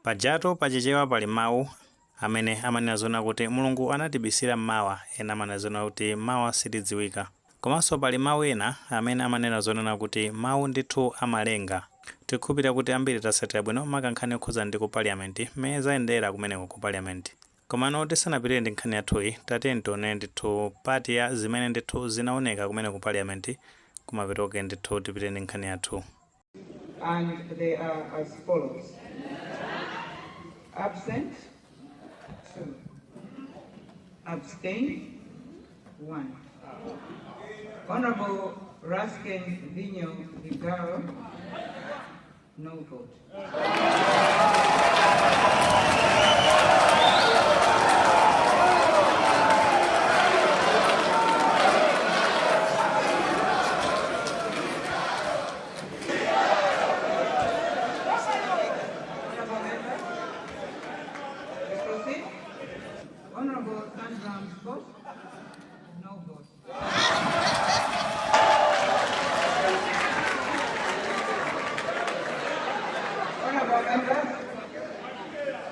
Pajato pachichewa pali mawu amene amanena zona kuti Mulungu anatibisira mawa, ena amanena zona kuti mawa sitidziwika. Komanso pali mawu ena amene amanena zonena kuti mawu ndithu amalenga. Tikhulupirira kuti ambiri tasatira bwino makankhani okhuza ndi ku parliament mmene zayendera kumeneko ku parliament. Komano tisanapitire ndi nkhani yathuyi tatiyeni tione ndithu pati ya zimene ndithu zinaoneka kumene ku parliament kumapitoke ndithu tipitire ndi nkhani yathu. And they are as follows. Absent, 2. Abstain, 1. Honorable Raskin Dino Vigaro, no vote. Honorable Sandram Scott, no vote. Honorable members,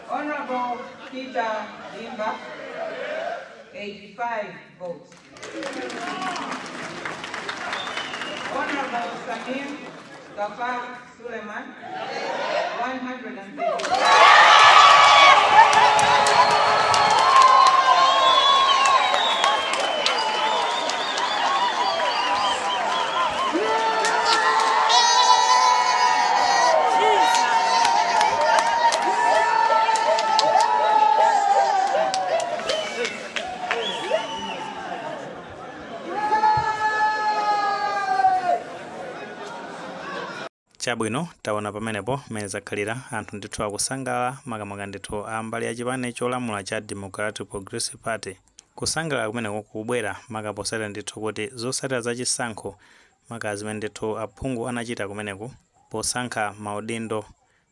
Honorable Peter Dimba, 85 votes. Honorable Samir Gafar Suleiman, 150. Chabwino taona pamenepo mmene zakhalira anthu ndithu akusangalala makamaka ndithu ambali ya chipani cholamula cha Democratic Progressive Party. Kusangalala kumeneko kubwera makaposatira ndithu kuti zosatira zachisankho maka zimene ndithu aphungu anachita kumeneko posankha maudindo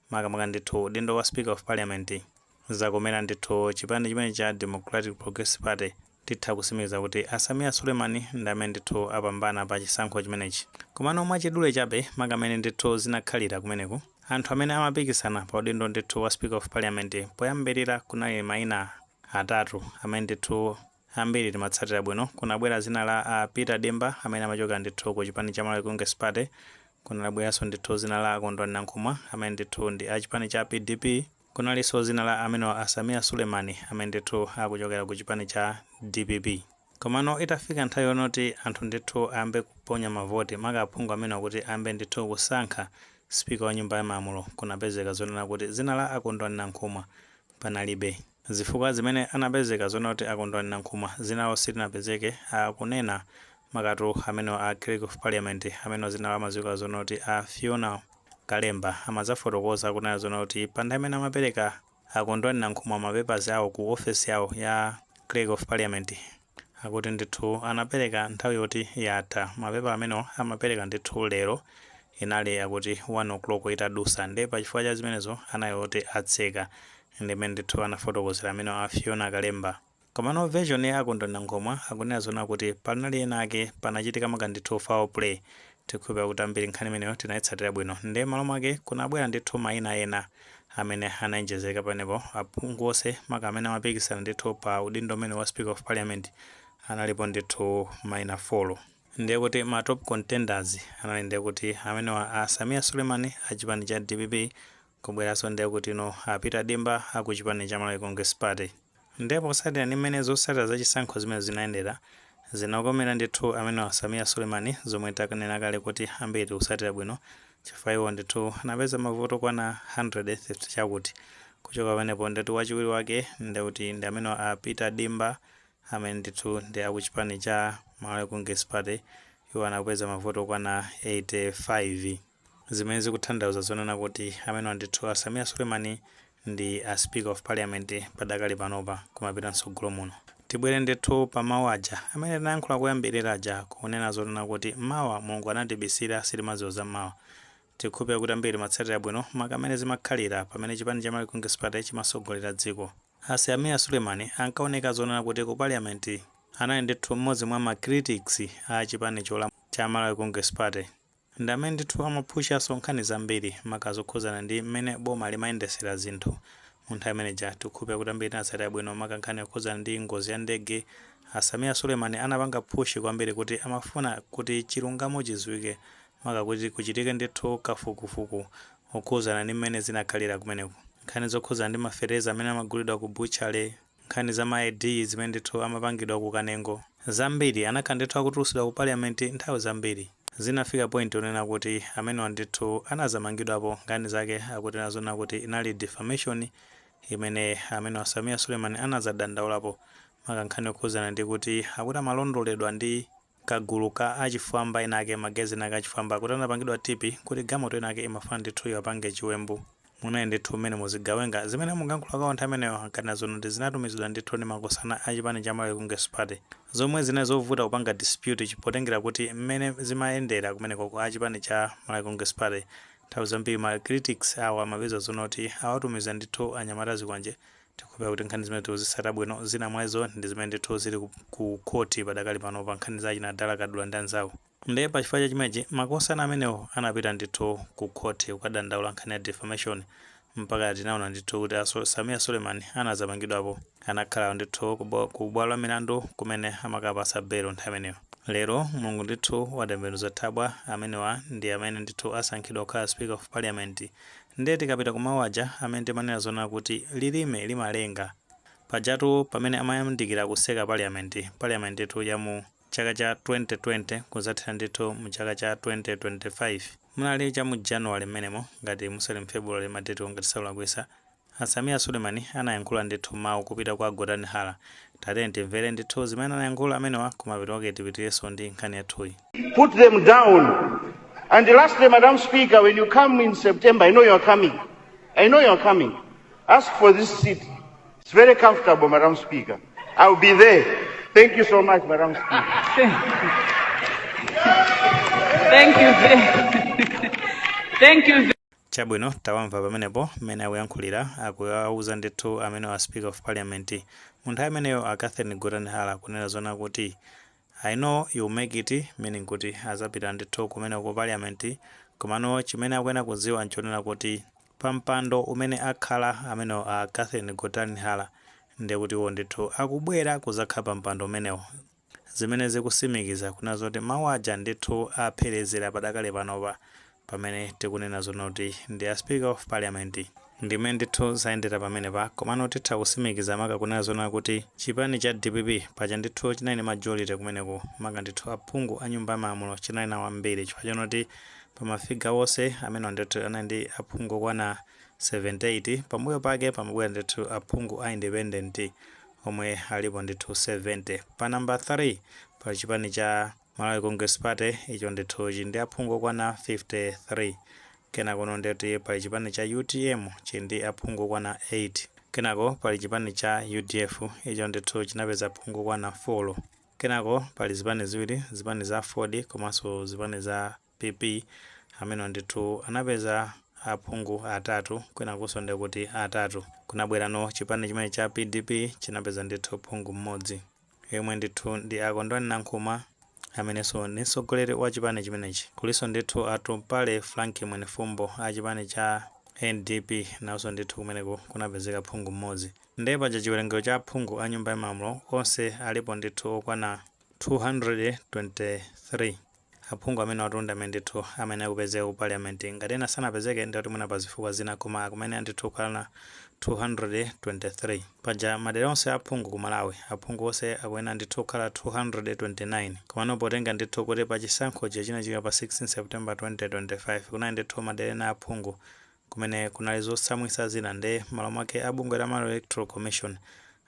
makamaka ndithu udindo wa Speaker of Parliament zakomera ndithu chipani chimene cha Democratic Progressive Party titha kusimikiza kuti Samia Suleiman ndi amene ndithu apambana pa chisankho chimenechi. Komano mwachidule chabe makamene ndithu zinakhalira kumeneko anthu amene amapikisana pa udindo ndithu wa Speaker of Parliament poyambirira kunali maina atatu amene ndithu ambiri timatsatira bwino. Kunabwera zina la Peter Dimba amene amachoka ndithu ku chipani cha Malawi Congress Party. Kunabweranso ndithu zina la Kondwani Nankhumwa amene ndithu ndi achipani cha PDP. Kunalinso zina la amene wa Samia Suleiman amene ndithu akuchokera ku chipani cha DPP. Komano itafika nthawi yonoti anthu ndithu ambe kuponya mavoti maka aphungu amene kuti ambe ndithu kusankha Speaker wa nyumba ya malamulo, kunapezeka zonena kuti zina la Kondwani Nankhumwa panalibe. Zifukwa zimene anapezeka zonena kuti Kondwani Nankhumwa zinawo silinapezeke akunena makatu amene a Clerk of Parliament amene zina la maziko zonena kuti Fiona Kalemba amazafotokoza kunena zonena kuti panda amene amapereka Kondwani Nankhumwa mapepers awo ku office yawo ya Clerk of Parliament akuti ndithu anapereka nthawi yoti yatha. Mapepa amene amapereka ndithu lero inali akuti 1 o'clock itadusa, ndi pachifukwa cha zimenezo anayoti atseka ndimene ndithu anafotokozera amene a Fiona Kalemba. Komano version ya Kondwani Nankhumwa akunena zona kuti panali ena ake panachitika maka ndithu foul play. Tikhulupirira kuti ambiri nkhani imeneyo tinayitsatira bwino, ndi malo mwake kunabwera ndithu maina ena amene anayenjezeka panepo aphungu onse maka amene amapikisana ndithu pa udindo umene wa Speaker of Parliament analipo ndithu maina 4. Ndiye kuti ma top contenders anali ndiye kuti amene wa Samia Suleiman achipani cha DPP, kubweranso ndiye kuti Peter Dimba akuchipani cha Malawi Congress Party. Ndipo kusatira ndi mmene zosatira zachisankho zimene zinayendera zinakomera ndithu amene wa Samia Suleiman zomwe takanena kale kuti ambiri kusatira bwino chifukwa iwo ndithu anapeza mavoto kwana 150 chakuti. Kuchoka pamenepo ndithu wachiwiri wake ndiye kuti ndi amene wa Peter Dimba amene ndithu ndi akuchipani cha Malawi Congress Party, iwo anapeza mavoto kwana 85. Zimene zikutanthauza zonena kuti amene ndithu Samia Suleiman ndi Speaker of Parliament padakali panopa kumapita mtsogolo muno. Tibwere ndithu pa mawu aja amene tinayankhula kuyambirira aja kunena zonena kuti mawa Mulungu anatibisira sitimadziwa za mawa. Tikhulupirira kuti ambiri matsatira bwino makamene zimakhalira pamene chipani cha Malawi Congress Party chimasogolera dziko. Samia Suleiman ankaoneka zonena kuti ku parliament anali ndithu mmodzi mwa ma critics a chipani cholamula cha Malawi Congress Party. ndi amene ndithu amaphushanso nkhani zambiri makazi okhuzana ndi mmene boma limayendesera zinthu mu nthawi imeneja tikhupe kuti ambiri atsatira bwino maka nkhani yokhuzana ndi ngozi ya ndege. Samia Suleiman anapanga phushi kwambiri kuti amafuna kuti chilungamo chidziwike maka kuti kuchitike ndithu kafukufuku okhuzana ndi mmene zinakhalira kumeneko, nkhani zokhuzana ndi mafereza amene amagulidwa ku butchery, nkhani za ma ID zimene ndithu amapangidwa ku Kanengo. Zambiri anakhala ndithu akutulusidwa ku parliament nthawi zambiri. Zinafika point onena kuti amene ndithu anazamangidwapo nkhani zake akuti nazona kuti inali defamation imene amene Samia Suleiman anazadandaulapo maka nkhani yokhuzana ndi kuti akuti amalondoledwa ndi kagulu ka achifwamba inake magazini ake achifwamba kuti anapangidwa tipi kuti gamoto inake imafuna ndithu iwapange chiwembu. Munayi ndithu mmene muzigawenga zimene mungayankhula kwa anthu ameneyo ankati nazono ndi zinatumizidwa ndithu ndi makosana a chipani cha Malawi Congress Party, zomwe zinazovuta kupanga dispute chipotengera kuti mmene zimayendera kumeneko kwa chipani cha Malawi Congress Party. Nthawi zambiri ma critics awo amapeza zonoti awatumiza ndithu anyamata zikwanje tikhupa kuti nkhani zimene zisata bwino zina mwazo ndi zimene ndithu zili ku court padakali pano pa nkhani za Chinadala Kadula ndi anzawo. Ndiye pa chifukwa chimenechi makosana amenewo anapita ndithu ku court kukadandaula nkhani ya defamation mpaka tinaona ndithu kuti Samia Suleiman anazamangidwapo anakhala ndithu ku bwalo la milandu kumene amakapasa belo nthawi imeneyo. Lero mulungu ndithu watembenuza thabwa amenewa ndi amene ndithu asankhidwa kukhala Speaker of Parliament. Ndiye tikapita kumawu aja amene timanena zona kuti lilime limalenga pajatu pamene amayandikira kuseka parliament yetu ya mu chaka cha 2020 kuzathira ndithu mu chaka cha 2025 munali cha mu January mmenemo ngati musali February mateto ngati saulakwisa. Samia Suleiman anayankhula ndithu mawu kupita kwa Gordhan Hala. Tate timvere ndithu zimene anayankhula amenewa kumapitoke tipitireso ndi nkhani yathuyi. Put them down. And lastly, Madam Speaker, when you come in September, I know you're coming. I know you're coming. Ask for this seat. It's very comfortable, Madam Speaker. I'll be there. Thank you so much, Madam Speaker. Thank you. Thank you. Chabwino tawamva pamenepo mmene akuyankhulira akuwauza ndithu amene wa Speaker of Parliament mu nthawi imeneyo Catherine Gordhan Hala kunena zona kuti I know you make it, meaning kuti azapita ndithu kumene ku parliament komano chimene akuyena kudziwa nchonena kuti pampando umene akhala amene Catherine Gordhan Hala ndiye kuti iwo ndithu akubwera kuzakhala pampando umenewo zimene zikusimikiza kuna zoti mawu aja ndithu apherezera padakale panopa pamene tikunena zona kuti ndi a Speaker of Parliament ndimene ndithu zayendera pamenepa komano titha kusimikiza maka kunena zona kuti chipani cha DPP paja ndithu chinali majority kumeneko maka ndithu aphungu a nyumba ya malamulo chinali nawo ambiri chifukwa chonoti pamafiga wonse amene ndithu anali aphungu kwana 78 pambuyo pake pamabwera ndithu aphungu a independent omwe alipo ndithu 70. Pa number 3 pa chipani cha Malawi Congress Party icho ndithu ndi aphungu kwana 53. Kenako ndeti pali chipani cha UTM chindi aphungu kwana 8. Kenako pali chipani cha UDF icho ndithu chinapeza aphungu kwana 4. Kenako pali zipani ziwiri, zipani za Ford komanso zipani za PP amene ndithu anapeza aphungu 3. Kenakonso ndi kuti 3 kunabwerano chipani chimene cha PDP chinapeza ndithu phungu 1 yemwe ndithu ndi Akondwani Nankhuma amenenso ni mtsogoleri wa chipani chimenechi. Kuliso ndithu atumpale Frank Mwenefumbo a chipani cha NDP nawonso ndithu kumeneko kunapezeka phungu 1. Ndiye paja chiwerengero cha aphungu a nyumba ya malamulo onse alipo ndithu okwana 223. Aphungu amene atunda amene ndithu amene akupezeka ku parliament ngati ena sanapezeke ndi kuti mwina pa zifukwa zina koma kumene ndithu kukhala 223. Paja madera onse aphungu ku Malawi aphungu onse akuyena ndithu kukhala 229 komano potenga ndithu kuti pa chisankho chinachitika pa 16 September 2025 kunali ndithu madera ena aphungu kumene kunali zosamwisa zina ndi malo mwake abungwe la Malawi Electoral Commission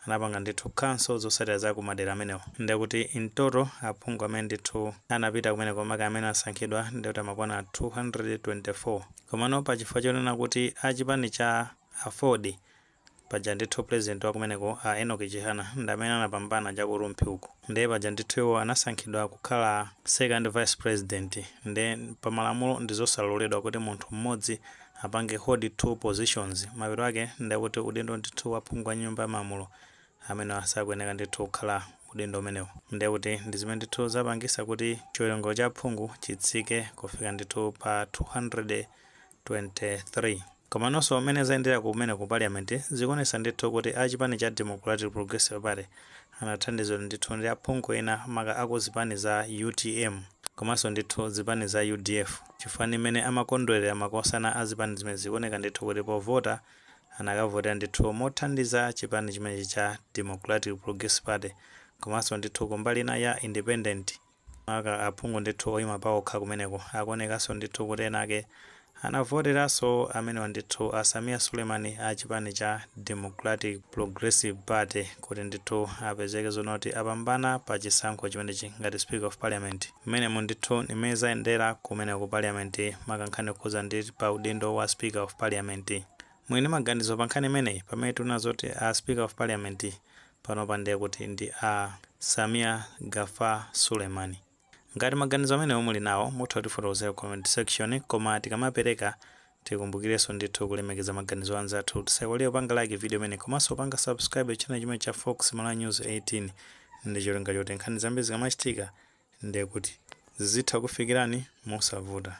anapanga ndithu council zotsatira za ku madera amenewo. Ndiye kuti in total aphungu amene ndithu anapita kumene komaka amene asankhidwa ndiye kuti amakwana 224 komano pa chifukwa chonena kuti achipani cha Ford paja ndithu president wa kumeneko Enoch Chihana ndi amene anapambana chakurumphi uku. Ndiye paja ndithu iwo anasankhidwa kukhala second vice president ndi pamalamulo ndizosaloledwa kuti munthu mmodzi apange hold 2 positions. Mawiro ake ndiye kuti udindo ndithu waphungu a nyumba ya malamulo amene asakuyeneka ndithu kukhala udindo umenewu. Ndiye kuti ndi zimene ndithu zapangisa kuti chiwerengo cha aphungu chitsike kufika ndithu pa 223. Koma nonso amene zayendera kumene ku parliament zikuonesa ndithu kuti achipani cha Democratic Progressive Party anathandizidwa ndithu ndi aphungu ena maka aku zipani za UTM komanso ndithu zipani za UDF. Chifukwa imene amakondwerera makosana a zipani zimene zikuoneka ndithu kuti povota anakavotera ndithu mothandiza chipani chimene cha Democratic Progressive Party komanso ndithu kumbali ina ya independent maka aphungu ndithu oyima pawokha kumeneko akuonekanso ndithu kuti enake anavoteranso amene ndithu a Samia Suleiman a chipani cha Democratic Progressive Party kuti ndithu apezeke zonoti apambana pa chisankho chimenechi ngati Speaker of Parliament. Mmene ndithu imene zayendera kumene ku Parliament makankhani kuza ndi pa udindo wa Speaker of Parliament. Mwini maganizo pa nkhani imeneyi pamene tunazoti a Speaker of Parliament panopa ndiye kuti ndi a Samia Gafar Suleiman. Ngati maganizo amene muli nawo mutha kutifotokozera comment section, koma tikamapereka tikumbukirenso ndithu kulemekeza maganizo anzathu. Tisaiwale kupanga like video imene komanso panga subscribe channel chimene cha Fox Malawi News 18 ndi cholinga choti nkhani zambiri zikamachitika ndiye kuti zitha kufikirani mosavuta.